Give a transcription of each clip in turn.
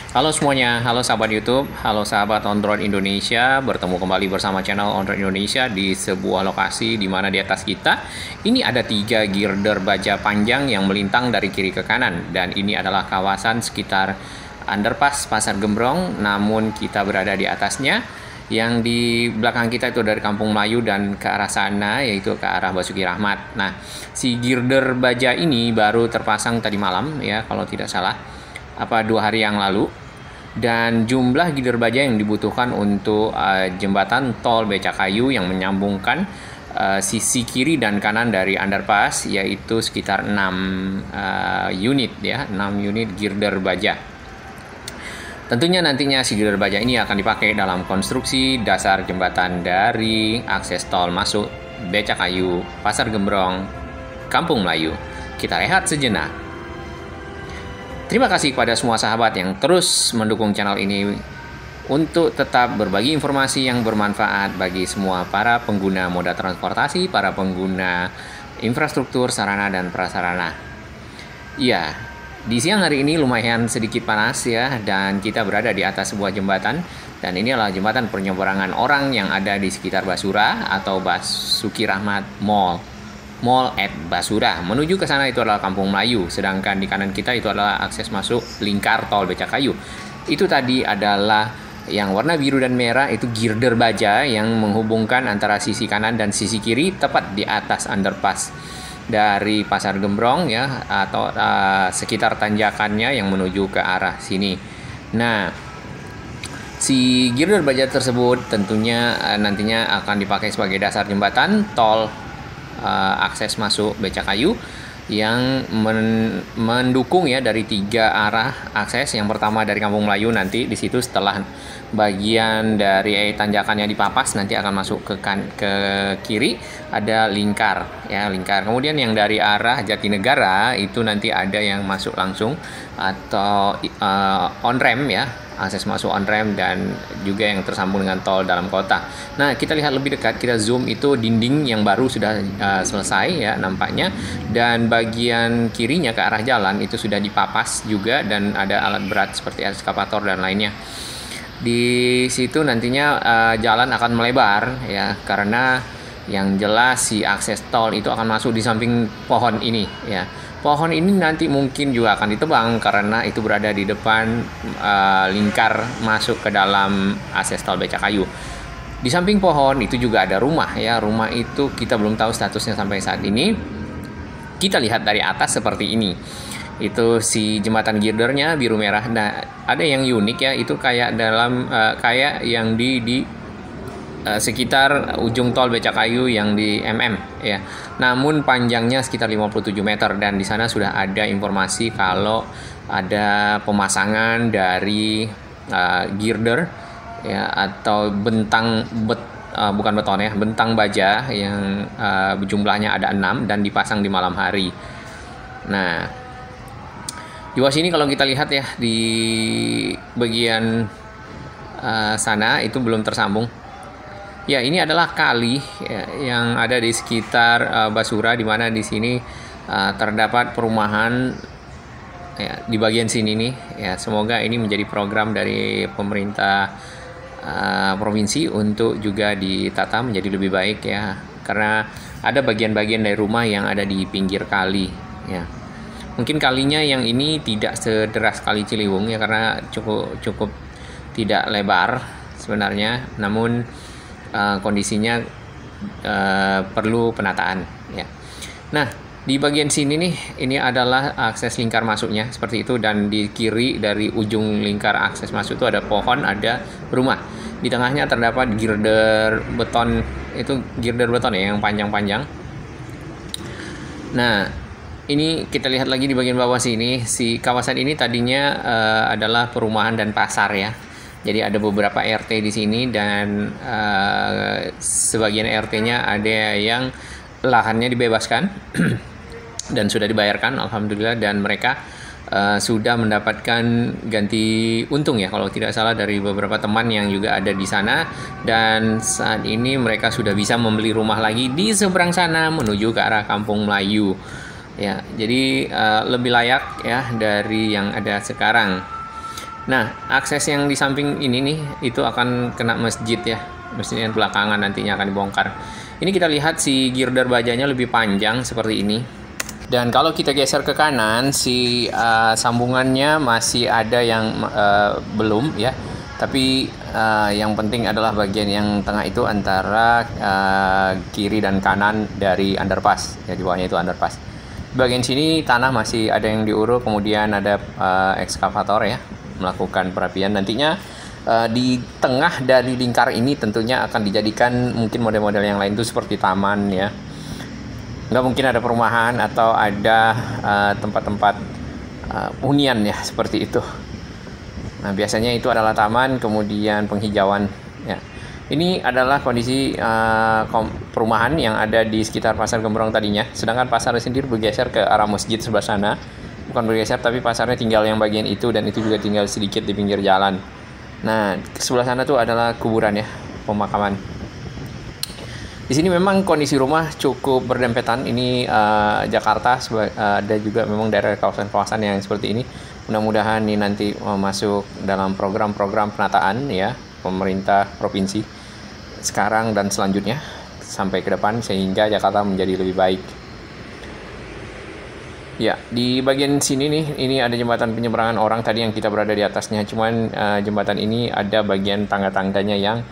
Halo semuanya, halo sahabat YouTube, halo sahabat Android Indonesia. Bertemu kembali bersama channel Android Indonesia di sebuah lokasi di mana di atas kita ini ada 3 girder baja panjang yang melintang dari kiri ke kanan, dan ini adalah kawasan sekitar underpass Pasar Gembrong. Namun kita berada di atasnya. Yang di belakang kita itu dari Kampung Melayu dan ke arah sana yaitu ke arah Basuki Rahmat. Nah, si girder baja ini baru terpasang tadi malam ya kalau tidak salah, 2 hari yang lalu, dan jumlah girder baja yang dibutuhkan untuk jembatan tol Becakayu yang menyambungkan sisi kiri dan kanan dari underpass yaitu sekitar 6 unit ya, 6 unit girder baja. Tentunya nantinya si girder baja ini akan dipakai dalam konstruksi dasar jembatan dari akses tol masuk Becakayu, Pasar Gembrong, Kampung Melayu. Kita rehat sejenak. Terima kasih kepada semua sahabat yang terus mendukung channel ini untuk tetap berbagi informasi yang bermanfaat bagi semua para pengguna moda transportasi, para pengguna infrastruktur, sarana, dan prasarana. Iya, di siang hari ini lumayan sedikit panas ya, dan kita berada di atas sebuah jembatan, dan ini adalah jembatan penyeberangan orang yang ada di sekitar Basura atau Basuki Rahmat Mall at Basura. Menuju ke sana itu adalah Kampung Melayu, sedangkan di kanan kita itu adalah akses masuk lingkar tol Becakayu. Itu tadi adalah yang warna biru dan merah, itu girder baja yang menghubungkan antara sisi kanan dan sisi kiri tepat di atas underpass dari Pasar Gembrong ya, atau sekitar tanjakannya yang menuju ke arah sini. Nah, si girder baja tersebut tentunya nantinya akan dipakai sebagai dasar jembatan tol akses masuk Becakayu yang mendukung ya dari 3 arah akses. Yang pertama dari Kampung Melayu, nanti di situ setelah bagian dari tanjakannya dipapas nanti akan masuk ke kiri ada lingkar ya, lingkar. Kemudian yang dari arah Jatinegara itu nanti ada yang masuk langsung atau on ramp ya, akses masuk on ramp, dan juga yang tersambung dengan tol dalam kota. Nah, kita lihat lebih dekat, kita zoom, itu dinding yang baru sudah selesai ya nampaknya, dan bagian kirinya ke arah jalan itu sudah dipapas juga, dan ada alat berat seperti ekskavator dan lainnya. Di situ nantinya jalan akan melebar ya, karena yang jelas si akses tol itu akan masuk di samping pohon ini ya. Pohon ini nanti mungkin juga akan ditebang karena itu berada di depan lingkar masuk ke dalam akses tol Becakayu. Di samping pohon itu juga ada rumah ya. Rumah itu kita belum tahu statusnya sampai saat ini. Kita lihat dari atas seperti ini. Itu si jembatan girdernya biru merah. Nah, ada yang unik ya, itu kayak kayak yang di sekitar ujung tol Becakayu yang di ya. Namun panjangnya sekitar 57 meter, dan di sana sudah ada informasi kalau ada pemasangan dari girder ya, atau bentang bukan beton ya, bentang baja yang jumlahnya ada 6 dan dipasang di malam hari. Nah, di bawah sini kalau kita lihat ya, di bagian sana itu belum tersambung. Ya, ini adalah kali ya, yang ada di sekitar Basura, di mana di sini terdapat perumahan ya, di bagian sini nih ya. Semoga ini menjadi program dari pemerintah provinsi untuk juga ditata menjadi lebih baik ya, karena ada bagian-bagian dari rumah yang ada di pinggir kali ya. Mungkin kalinya yang ini tidak sederas kali Ciliwung ya, karena cukup tidak lebar sebenarnya, namun kondisinya perlu penataan ya. Nah, di bagian sini nih, ini adalah akses lingkar masuknya seperti itu, dan di kiri dari ujung lingkar akses masuk itu ada pohon, ada rumah. Di tengahnya terdapat girder beton, itu girder beton ya yang panjang-panjang. Nah, ini kita lihat lagi di bagian bawah sini, si kawasan ini tadinya adalah perumahan dan pasar ya. Jadi ada beberapa RT di sini, dan sebagian RT-nya ada yang lahannya dibebaskan dan sudah dibayarkan alhamdulillah, dan mereka sudah mendapatkan ganti untung ya kalau tidak salah dari beberapa teman yang juga ada di sana, dan saat ini mereka sudah bisa membeli rumah lagi di seberang sana menuju ke arah Kampung Melayu. Ya, jadi lebih layak ya dari yang ada sekarang. Nah, akses yang di samping ini nih itu akan kena masjid ya. Masjid yang belakangan nantinya akan dibongkar. Ini kita lihat si girder bajanya lebih panjang seperti ini. Dan kalau kita geser ke kanan, si sambungannya masih ada yang belum ya. Tapi yang penting adalah bagian yang tengah itu antara kiri dan kanan dari underpass. Ya, di bawahnya itu underpass. Bagian sini tanah masih ada yang diuruk, kemudian ada ekskavator ya melakukan perapian. Nantinya di tengah dari lingkar ini tentunya akan dijadikan mungkin model-model yang lain itu seperti taman ya. Nggak mungkin ada perumahan atau ada tempat-tempat hunian ya seperti itu. Nah, biasanya itu adalah taman, kemudian penghijauan ya. Ini adalah kondisi perumahan yang ada di sekitar Pasar Gembrong tadinya. Sedangkan pasar sendiri bergeser ke arah masjid sebelah sana. Bukan bergeser, tapi pasarnya tinggal yang bagian itu, dan itu juga tinggal sedikit di pinggir jalan. Nah, sebelah sana tuh adalah kuburan ya, pemakaman. Di sini memang kondisi rumah cukup berdempetan. Ini Jakarta, ada juga memang daerah kawasan-kawasan yang seperti ini. Mudah-mudahan ini nanti masuk dalam program-program penataan ya pemerintah provinsi sekarang dan selanjutnya sampai ke depan, sehingga Jakarta menjadi lebih baik. Ya, di bagian sini nih, ini ada jembatan penyeberangan orang tadi yang kita berada di atasnya. Cuman jembatan ini ada bagian tangga-tangganya yang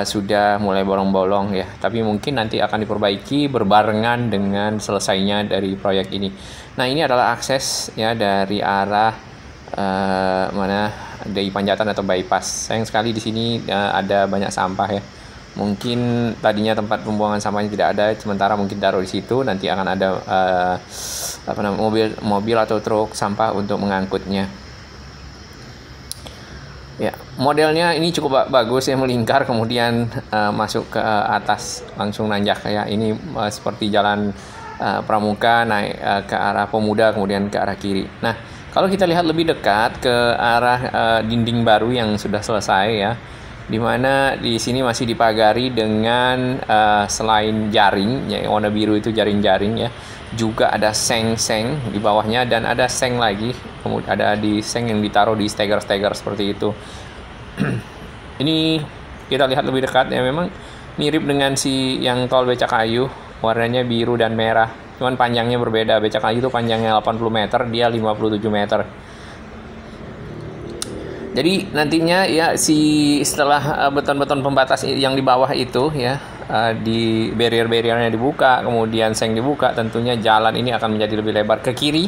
sudah mulai bolong-bolong ya. Tapi mungkin nanti akan diperbaiki berbarengan dengan selesainya dari proyek ini. Nah, ini adalah akses ya dari arah mana dari Panjatan atau bypass. Sayang sekali di sini ada banyak sampah ya. Mungkin tadinya tempat pembuangan sampahnya tidak ada, sementara mungkin taruh di situ. Nanti akan ada mobil atau truk sampah untuk mengangkutnya. Ya, modelnya ini cukup bagus ya, melingkar kemudian masuk ke atas langsung nanjak ya. Ini seperti jalan Pramuka naik ke arah Pemuda kemudian ke arah kiri. Nah, kalau kita lihat lebih dekat ke arah dinding baru yang sudah selesai ya, di mana di sini masih dipagari dengan selain jaring ya, warna biru itu jaring-jaring ya, juga ada seng-seng di bawahnya, dan ada seng lagi, kemudian ada di seng yang ditaruh di steger-steger seperti itu. Ini kita lihat lebih dekat ya, memang mirip dengan si yang tol Becakayu, warnanya biru dan merah, cuman panjangnya berbeda. Becakayu itu panjangnya 80 meter, dia 57 meter. Jadi nantinya ya setelah beton-beton pembatas yang di bawah itu ya, di barrier-barriernya dibuka, kemudian seng dibuka, tentunya jalan ini akan menjadi lebih lebar ke kiri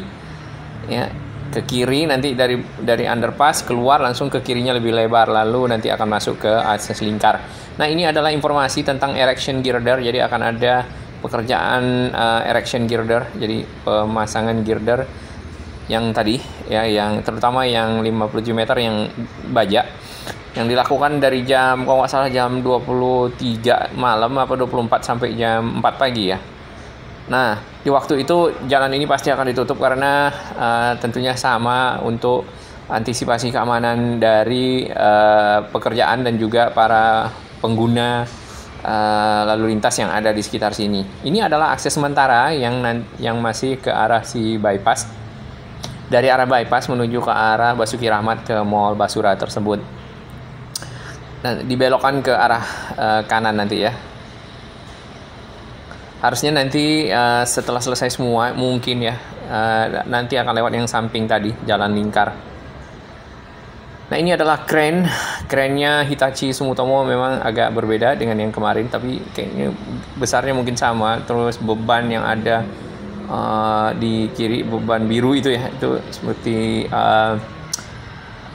ya. Ke kiri nanti dari underpass keluar langsung ke kirinya lebih lebar, lalu nanti akan masuk ke akses lingkar. Nah, ini adalah informasi tentang erection girder. Jadi akan ada pekerjaan erection girder, jadi pemasangan girder yang tadi ya, yang terutama yang 57 meter yang baja, yang dilakukan dari jam kalau nggak salah jam 23 malam apa 24 sampai jam 4 pagi ya. Nah, di waktu itu jalan ini pasti akan ditutup karena tentunya sama untuk antisipasi keamanan dari pekerjaan dan juga para pengguna lalu lintas yang ada di sekitar sini. Ini adalah akses sementara yang masih ke arah si bypass. Dari arah bypass menuju ke arah Basuki Rahmat ke Mall Basura tersebut. Nah, dibelokkan ke arah kanan nanti ya. Harusnya nanti setelah selesai semua mungkin ya, nanti akan lewat yang samping tadi, jalan lingkar. Nah, ini adalah kerennya Hitachi Sumitomo, memang agak berbeda dengan yang kemarin, tapi kayaknya besarnya mungkin sama. Terus beban yang ada di kiri, beban biru itu ya, itu seperti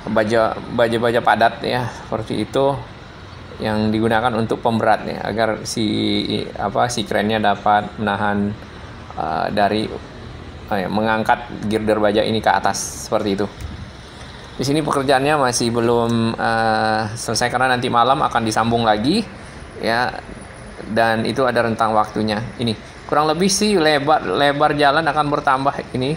baja padat ya, seperti itu yang digunakan untuk pemberat ya, agar si kerennya dapat menahan dari mengangkat girder baja ini ke atas seperti itu. Di sini pekerjaannya masih belum selesai karena nanti malam akan disambung lagi ya, dan itu ada rentang waktunya. Ini kurang lebih sih lebar jalan akan bertambah ini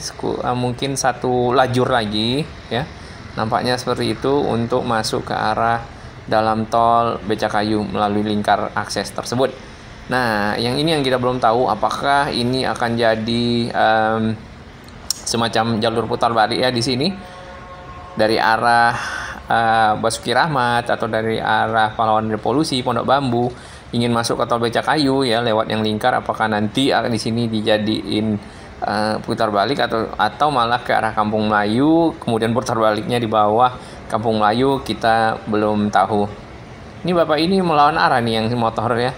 mungkin satu lajur lagi ya, nampaknya seperti itu untuk masuk ke arah dalam tol Becakayu melalui lingkar akses tersebut. Nah, yang ini yang kita belum tahu apakah ini akan jadi semacam jalur putar balik ya di sini dari arah Basuki Rahmat atau dari arah Pahlawan Revolusi, Pondok Bambu ingin masuk ke tol Becakayu ya lewat yang lingkar, apakah nanti di sini dijadiin putar balik atau malah ke arah Kampung Melayu kemudian putar baliknya di bawah Kampung Melayu, kita belum tahu. Ini bapak ini melawan arah nih yang motor ya.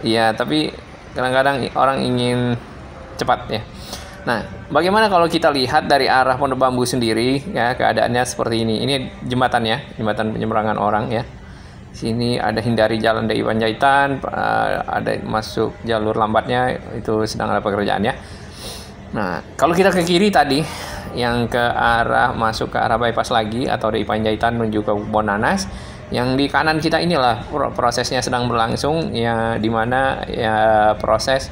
Iya, tapi kadang-kadang orang ingin cepat ya. Nah, bagaimana kalau kita lihat dari arah Pondok Bambu sendiri ya, keadaannya seperti ini. Ini jembatan ya, jembatan penyeberangan orang ya. Sini ada hindari jalan DI Panjaitan, ada masuk jalur lambatnya, itu sedang ada pekerjaan ya. Nah, kalau kita ke kiri tadi yang ke arah masuk ke arah bypass lagi atau DI Panjaitan menuju ke Bonanas, yang di kanan kita inilah prosesnya sedang berlangsung ya, dimana ya proses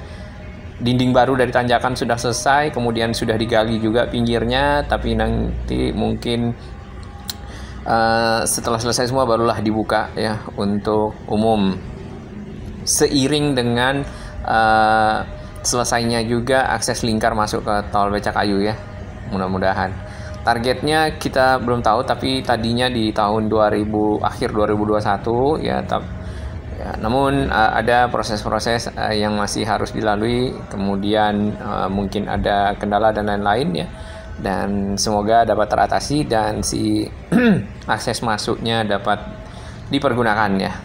dinding baru dari tanjakan sudah selesai, kemudian sudah digali juga pinggirnya, tapi nanti mungkin setelah selesai semua barulah dibuka ya untuk umum, seiring dengan selesainya juga akses lingkar masuk ke tol Becakayu ya, mudah-mudahan. Targetnya kita belum tahu, tapi tadinya di tahun akhir 2021 ya, namun ada proses-proses yang masih harus dilalui, kemudian mungkin ada kendala dan lain-lain ya, dan semoga dapat teratasi dan si akses masuknya dapat dipergunakan ya,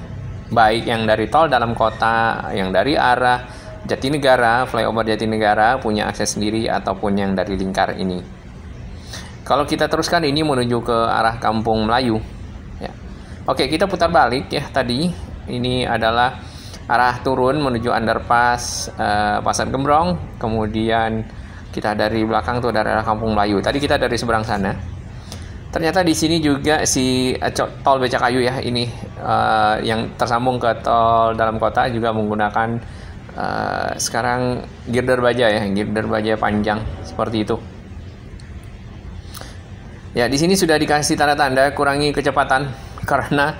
baik yang dari tol dalam kota, yang dari arah Jatinegara, flyover Jatinegara punya akses sendiri, ataupun yang dari lingkar ini. Kalau kita teruskan ini menuju ke arah Kampung Melayu ya. Oke, kita putar balik ya tadi. Ini adalah arah turun menuju underpass Pasar Gembrong, kemudian kita dari belakang tuh dari arah Kampung Melayu. Tadi kita dari seberang sana. Ternyata di sini juga si tol Becakayu ya, ini yang tersambung ke tol dalam kota juga menggunakan sekarang girder baja ya, girder baja panjang seperti itu. Ya, di sini sudah dikasih tanda-tanda kurangi kecepatan karena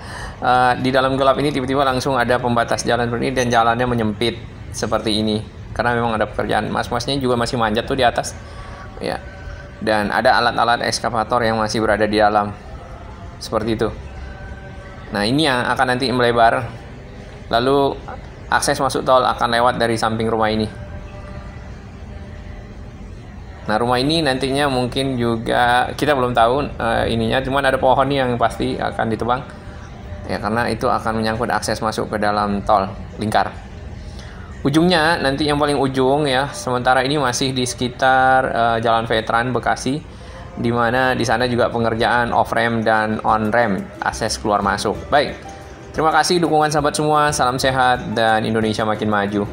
di dalam gelap ini tiba-tiba langsung ada pembatas jalan seperti ini dan jalannya menyempit seperti ini karena memang ada pekerjaan. Mas-masnya juga masih manjat tuh di atas ya, dan ada alat-alat ekskavator yang masih berada di dalam seperti itu. Nah, ini yang akan nanti melebar, lalu akses masuk tol akan lewat dari samping rumah ini. Nah, rumah ini nantinya mungkin juga kita belum tahu ininya, cuman ada pohon nih yang pasti akan ditebang ya, karena itu akan menyangkut akses masuk ke dalam tol lingkar. Ujungnya nanti yang paling ujung ya, sementara ini masih di sekitar Jalan Veteran Bekasi, di mana di sana juga pengerjaan off ramp dan on ramp akses keluar masuk. Baik, terima kasih dukungan sahabat semua, salam sehat dan Indonesia makin maju.